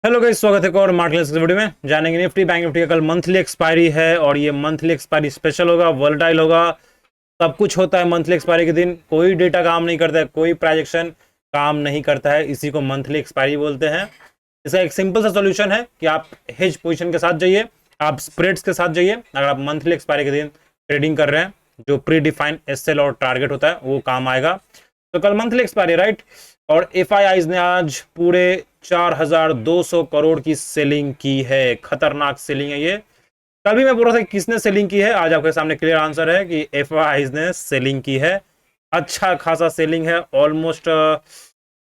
Hello guys, स्वागत है एक और मार्केट वीडियो में। जानेंगे निफ्टी बैंक निफ्टी का कल मंथली एक्सपायरी है और ये मंथली एक्सपायरी स्पेशल होगा, वोलेटाइल होगा। सब कुछ होता है मंथली एक्सपायरी के दिन। कोई डेटा काम नहीं करता है, कोई प्राइजेक्शन काम नहीं करता है, इसी को मंथली एक्सपायरी बोलते हैं। इसका एक सिंपल सा सोल्यूशन है कि आप हेज पोजीशन के साथ जाइए, आप स्प्रेड्स के साथ जाइए। अगर आप मंथली एक्सपायरी के दिन ट्रेडिंग कर रहे हैं, जो प्री डिफाइंड एसएल और टारगेट होता है वो काम आएगा। तो कल मंथली एक्सपायरी राइट, और एफआईआईज ने आज पूरे 4200 करोड़ की सेलिंग की है। खतरनाक सेलिंग है ये। कल भी मैं बोल रहा था किसने सेलिंग की है, आज आपके सामने क्लियर आंसर है कि एफआईआईज ने सेलिंग की है। अच्छा खासा सेलिंग है। ऑलमोस्ट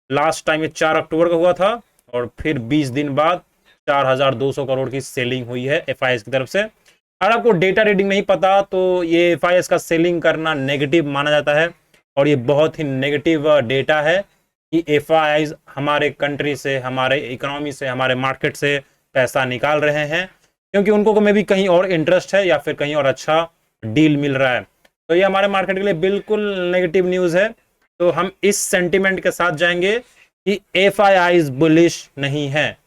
लास्ट टाइम ये 4 अक्टूबर का हुआ था और फिर 20 दिन बाद 4200 करोड़ की सेलिंग हुई है एफआईआईज की तरफ से। अगर आपको डेटा रीडिंग नहीं पता तो ये एफआईआईज का सेलिंग करना नेगेटिव माना जाता है और ये बहुत ही नेगेटिव डेटा है कि एफआईआईज हमारे कंट्री से, हमारे इकोनॉमी से, हमारे मार्केट से पैसा निकाल रहे हैं क्योंकि उनको मे भी कहीं और इंटरेस्ट है या फिर कहीं और अच्छा डील मिल रहा है। तो ये हमारे मार्केट के लिए बिल्कुल नेगेटिव न्यूज है। तो हम इस सेंटीमेंट के साथ जाएंगे कि एफआईआईज बुलिश नहीं है,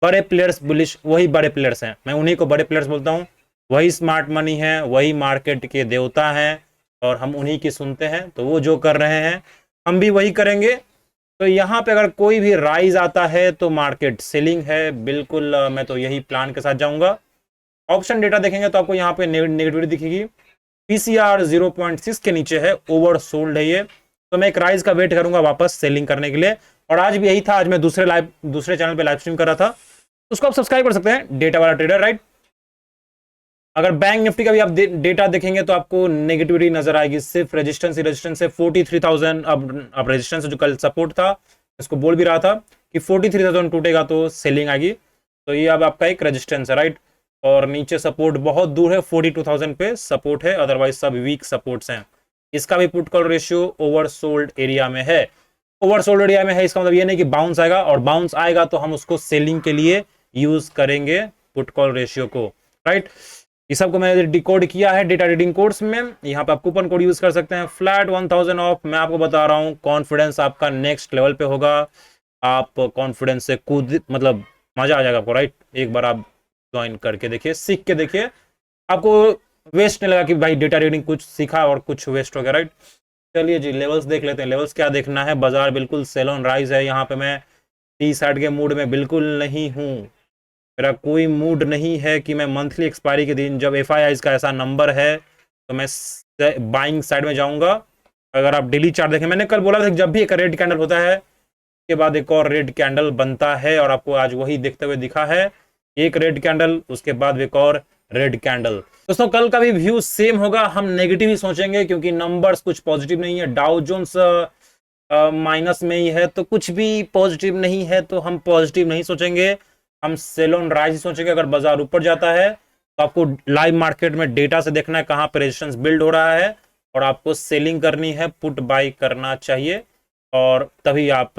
बड़े प्लेयर्स बुलिश, वही बड़े प्लेयर्स हैं, मैं उन्हीं को बड़े प्लेयर्स बोलता हूं। वही स्मार्ट मनी है, वही मार्केट के देवता हैं और हम उन्हीं की सुनते हैं। तो वो जो कर रहे हैं हम भी वही करेंगे। तो यहाँ पे अगर कोई भी राइज आता है तो मार्केट सेलिंग है बिल्कुल। मैं तो यही प्लान के साथ जाऊंगा। ऑप्शन डेटा देखेंगे तो आपको यहाँ पे नेगेटिविटी दिखेगी। पीसीआर 0.6 के नीचे है, ओवर सोल्ड है ये। तो मैं एक राइज का वेट करूंगा वापस सेलिंग करने के लिए। और आज भी यही था। आज मैं दूसरे चैनल पे लाइव स्ट्रीम कर रहा था, उसको आप सब्सक्राइब कर सकते हैं, डेटा वाला ट्रेडर राइट। अगर बैंक निफ्टी का भी आप डेटा देखेंगे तो आपको नेगेटिविटी नजर आएगी। सिर्फ रेजिस्टेंस ही रेजिस्टेंस है 43,000। अब रेजिस्टेंस जो कल सपोर्ट था, इसको बोल भी रहा था कि 43,000 टूटेगा तो सेलिंग आएगी। तो ये अब आपका एक रेजिस्टेंस है राइट। और नीचे सपोर्ट बहुत दूर है, 42,000 पे सपोर्ट है, अदरवाइज सब वीक सपोर्ट्स हैं। इसका भी put call ratio oversold area में है। ओवरसोल्ड एरिया में है, इसका मतलब ये नहीं कि बाउंस आएगा, और बाउंस आएगा तो हम उसको सेलिंग के लिए यूज करेंगे पुट कॉल रेशियो को राइट। इस सबको मैंने डिकोड किया है डेटा रीडिंग कोर्स में। यहाँ पे आप कूपन कोड यूज कर सकते हैं, फ्लैट 1000 ऑफ। मैं आपको बता रहा हूँ कॉन्फिडेंस आपका नेक्स्ट लेवल पे होगा। आप कॉन्फिडेंस से कूद, मतलब मजा आ जाएगा आपको राइट। एक बार आप ज्वाइन करके देखिए, सीख के देखिए, आपको वेस्ट नहीं लगा कि भाई डेटा रीडिंग कुछ सीखा और कुछ वेस्ट हो गया राइट। चलिए जी, लेवल्स देख लेते हैं। लेवल्स क्या देखना है, बाजार बिल्कुल सेल ऑन राइज है। यहाँ पे मैं टी साइड के मूड में बिल्कुल नहीं हूँ। मेरा कोई मूड नहीं है कि मैं मंथली एक्सपायरी के दिन जब एफआईआईज का ऐसा नंबर है तो मैं बाइंग साइड में जाऊंगा। अगर आप डेली चार्ट देखें, मैंने कल बोला था कि जब भी एक रेड कैंडल होता है के बाद एक और रेड कैंडल बनता है, और आपको आज वही देखते हुए दिखा है। एक रेड कैंडल, उसके बाद एक और रेड कैंडल। दोस्तों कल का भी व्यू सेम होगा, हम नेगेटिव ही सोचेंगे क्योंकि नंबर्स कुछ पॉजिटिव नहीं है। डाउ जोन्स माइनस में ही है, तो कुछ भी पॉजिटिव नहीं है, तो हम पॉजिटिव नहीं सोचेंगे, हम सेल ऑन राइज सोचेंगे। अगर बाजार ऊपर जाता है तो आपको लाइव मार्केट में डेटा से देखना है कहां पर रेजिस्टेंस बिल्ड हो रहा है, और आपको सेलिंग करनी है, पुट बाई करना चाहिए, और तभी आप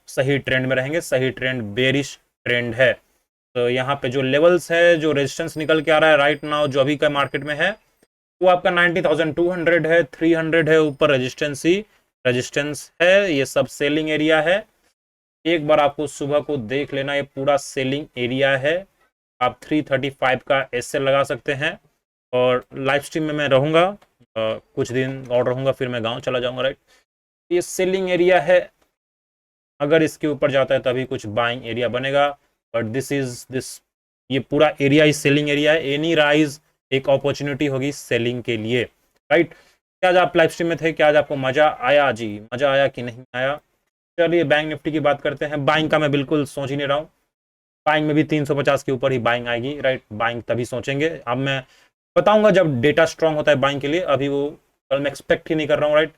सही ट्रेंड में रहेंगे। सही ट्रेंड बेरिश ट्रेंड है। तो यहाँ पे जो लेवल्स है, जो रेजिस्टेंस निकल के आ रहा है राइट नाउ, जो अभी का मार्केट में है, वो आपका 90,200 है, 300 है, ऊपर रेजिस्टेंस ही रेजिस्टेंस है। ये सब सेलिंग एरिया है। एक बार आपको सुबह को देख लेना, ये पूरा सेलिंग एरिया है। आप 335 का एसएल लगा सकते हैं। और लाइव स्ट्रीम में मैं रहूँगा, कुछ दिन और रहूँगा, फिर मैं गांव चला जाऊँगा राइट। ये सेलिंग एरिया है। अगर इसके ऊपर जाता है तभी कुछ बाइंग एरिया बनेगा, बट दिस ये पूरा एरिया ही सेलिंग एरिया है। एनी राइज एक अपॉर्चुनिटी होगी सेलिंग के लिए राइट। क्या आज आप लाइव स्ट्रीम में थे? क्या आज आपको मजा आया? जी मजा आया कि नहीं आया? चलिए बैंक निफ्टी की बात करते हैं। बाइंग का मैं बिल्कुल सोच ही नहीं रहा हूँ। बाइंग में भी 350 के ऊपर ही बाइंग आएगी राइट। बाइंग तभी सोचेंगे, अब मैं बताऊंगा जब डेटा स्ट्रांग होता है बाइंग के लिए। अभी वो कल मैं एक्सपेक्ट ही नहीं कर रहा हूँ राइट।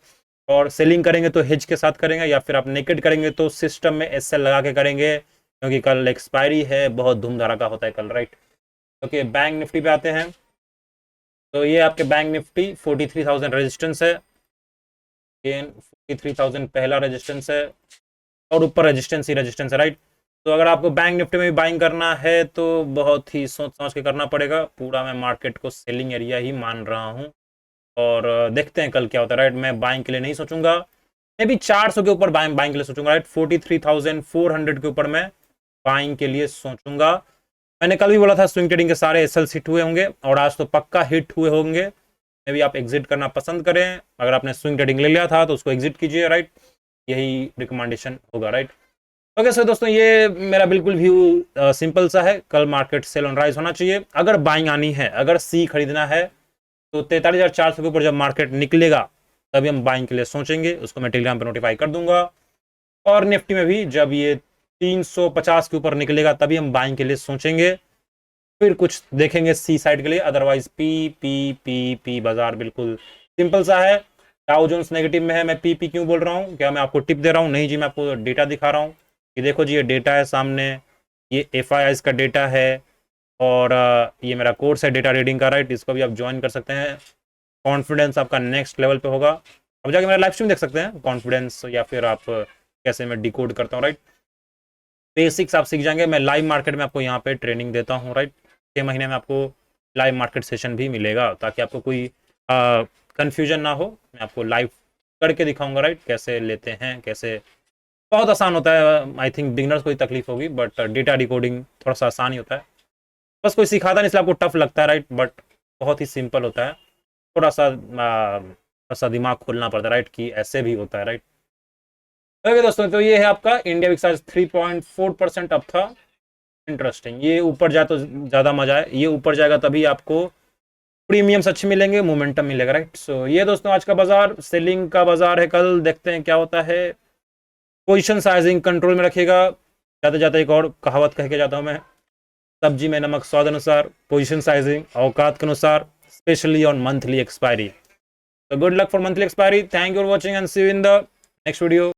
और सेलिंग करेंगे तो हेज के साथ करेंगे, या फिर आप नेकेड करेंगे तो सिस्टम में एसएल लगा के करेंगे, क्योंकि कल एक्सपायरी है, बहुत धूम धड़ाका होता है कल राइट। ओके, बैंक निफ्टी पे आते हैं। तो ये आपके बैंक निफ्टी 43,000 रेजिस्टेंस है। 43,000 पहला रेजिस्टेंस है, और ऊपर रेजिस्टेंस ही रेजिस्टेंस है राइट। तो अगर आपको बैंक निफ्टी में भी बाइंग करना है तो बहुत ही सोच समझ के करना पड़ेगा। पूरा मैं मार्केट को सेलिंग एरिया ही मान रहा हूँ, और देखते हैं कल क्या होता है राइट। मैं बाइंग के लिए नहीं सोचूंगा, मैं भी 400 के ऊपर बाइंग के लिए सोचूंगा राइट। 43,400 के ऊपर मैं बाइंग के लिए सोचूंगा। मैंने कल भी बोला था स्विंग ट्रेडिंग के सारे एसएल्स हिट हुए होंगे और आज तो पक्का हिट हुए होंगे। मे भी आप एग्जिट करना पसंद करें, अगर आपने स्विंग ट्रेडिंग ले लिया था तो उसको एग्जिट कीजिए, राइट। यही रिकमेंडेशन होगा, राइट। ओके सो दोस्तों, ये मेरा बिल्कुल व्यू सिंपल सा है। कल मार्केट सेल ऑन राइज होना चाहिए। अगर बाइंग आनी है, अगर सी खरीदना है तो 43,400 के ऊपर जब मार्केट निकलेगा तभी हम बाइंग के लिए सोचेंगे। उसको मैं टेलीग्राम पर नोटिफाई कर दूंगा। और निफ्टी में भी जब ये 350 के ऊपर निकलेगा तभी हम बाइंग के लिए सोचेंगे, फिर कुछ देखेंगे सी साइड के लिए। Otherwise P P P P बाजार बिल्कुल सिंपल सा है। डाउ जोन्स नेगेटिव में है, मैं पी पी क्यों बोल रहा हूँ? क्या मैं आपको टिप दे रहा हूँ? नहीं जी, मैं आपको डेटा दिखा रहा हूँ कि देखो जी, ये डेटा है सामने, ये FIIs का डेटा है और ये मेरा कोर्स है डेटा रीडिंग का, राइट। इसको भी आप ज्वाइन कर सकते हैं। कॉन्फिडेंस आपका नेक्स्ट लेवल पे होगा। अब जाके मेरा लाइव स्ट्रीम देख सकते हैं कॉन्फिडेंस, या फिर आप कैसे मैं डिकोड करता हूँ, राइट। बेसिक्स आप सीख जाएंगे। मैं लाइव मार्केट में आपको यहाँ पे ट्रेनिंग देता हूँ, राइट। 6 महीने में आपको लाइव मार्केट सेशन भी मिलेगा ताकि आपको कोई कंफ्यूजन ना हो। मैं आपको लाइव करके दिखाऊंगा, राइट, कैसे लेते हैं, कैसे। बहुत आसान होता है। आई थिंक बिगनर्स को ही तकलीफ होगी, बट डेटा डिकोडिंग थोड़ा सा आसान ही होता है। बस कोई सिखाता नहीं इसलिए आपको टफ लगता है, राइट, बट बहुत ही सिंपल होता है। थोड़ा सा दिमाग खोलना पड़ता है, राइट, कि ऐसे भी होता है, राइट। ओके दोस्तों, तो ये है आपका इंडिया विक्स आज 3.4% अप था। इंटरेस्टिंग। ये ऊपर जाए तो ज़्यादा मजा है, ये ऊपर जाएगा तभी आपको प्रीमियम्स अच्छे मिलेंगे, मोमेंटम मिलेगा, राइट। सो ये दोस्तों आज का बाजार सेलिंग का बाजार है। कल देखते हैं क्या होता है। पोजीशन साइजिंग कंट्रोल में रखिएगा। जाते जाते एक और कहावत कह के जाता हूँ मैं, सब्जी में नमक स्वाद अनुसार, पोजीशन साइजिंग औकात के अनुसार, specially on monthly expiry. So good luck for monthly expiry. Thank you for watching and see you in the next video.